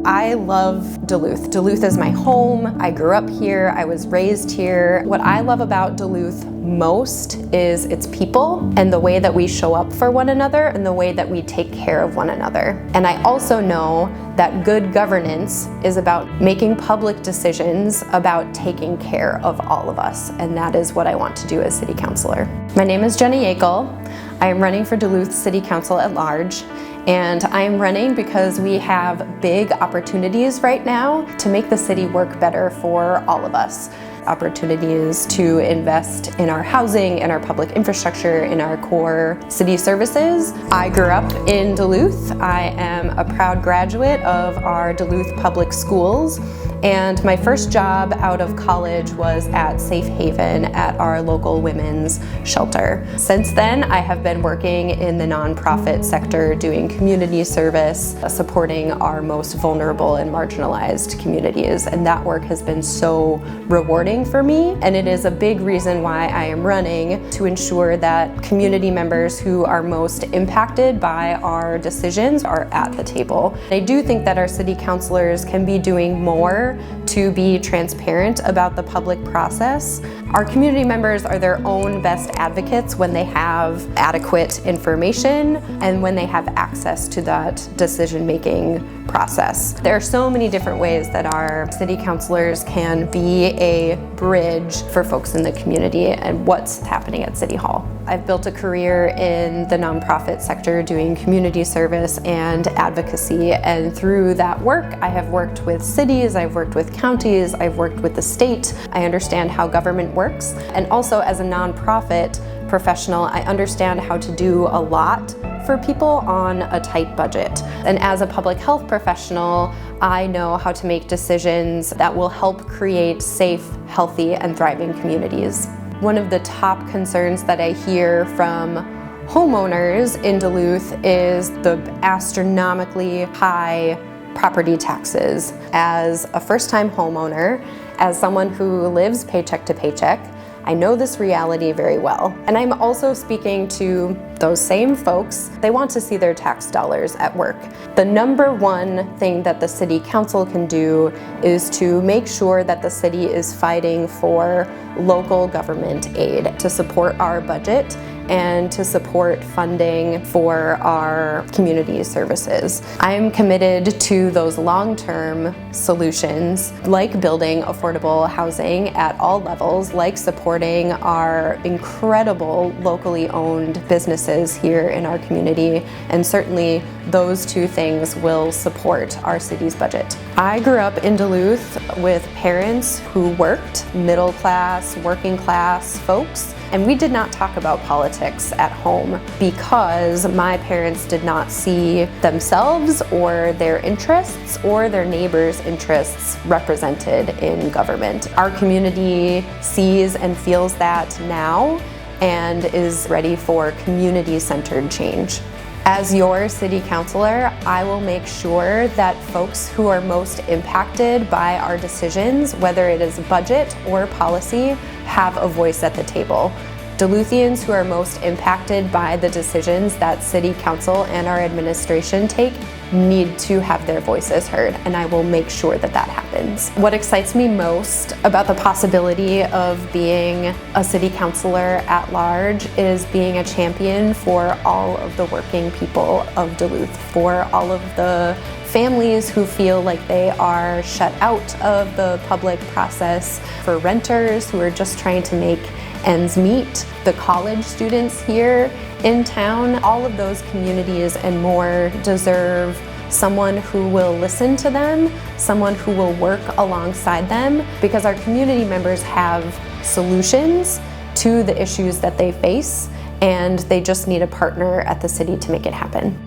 I love Duluth. Duluth is my home. I grew up here. I was raised here. What I love about Duluth most is its people and the way that we show up for one another and the way that we take care of one another. And I also know that good governance is about making public decisions about taking care of all of us. And that is what I want to do as City Councilor. My name is Jenna Yeakle. I am running for Duluth City Council at-Large. And I am running because we have big opportunities right now to make the city work better for all of us. Opportunities to invest in our housing, in our public infrastructure, in our core city services. I grew up in Duluth. I am a proud graduate of our Duluth Public Schools. And my first job out of college was at Safe Haven at our local women's shelter. Since then, I have been working in the nonprofit sector doing community service, supporting our most vulnerable and marginalized communities. And that work has been so rewarding for me. And it is a big reason why I am running, to ensure that community members who are most impacted by our decisions are at the table. I do think that our city councilors can be doing more to be transparent about the public process. Our community members are their own best advocates when they have adequate information and when they have access to that decision-making process. There are so many different ways that our city councilors can be a bridge for folks in the community and what's happening at City Hall. I've built a career in the nonprofit sector doing community service and advocacy, and through that work I have worked with cities, I've worked with counties, I've worked with the state. I understand how government works, and also as a nonprofit professional I understand how to do a lot for people on a tight budget. And as a public health professional, I know how to make decisions that will help create safe, healthy, and thriving communities. One of the top concerns that I hear from homeowners in Duluth is the astronomically high property taxes. As a first-time homeowner, as someone who lives paycheck to paycheck, I know this reality very well. And I'm also speaking to those same folks. They want to see their tax dollars at work. The number one thing that the city council can do is to make sure that the city is fighting for local government aid to support our budget and to support funding for our community services. I'm committed to those long-term solutions, like building affordable housing at all levels, like supporting our incredible locally owned businesses here in our community, and certainly those two things will support our city's budget. I grew up in Duluth with parents who worked, middle class, working class folks, and we did not talk about politics at home because my parents did not see themselves or their interests or their neighbors' interests represented in government. Our community sees and feels that now and is ready for community-centered change. As your city councilor, I will make sure that folks who are most impacted by our decisions, whether it is budget or policy, have a voice at the table. Duluthians who are most impacted by the decisions that City Council and our administration take need to have their voices heard, and I will make sure that that happens. What excites me most about the possibility of being a City Councilor at large is being a champion for all of the working people of Duluth, for all of the families who feel like they are shut out of the public process, for renters who are just trying to make ends meet, the college students here in town. All of those communities and more deserve someone who will listen to them, someone who will work alongside them, because our community members have solutions to the issues that they face, and they just need a partner at the city to make it happen.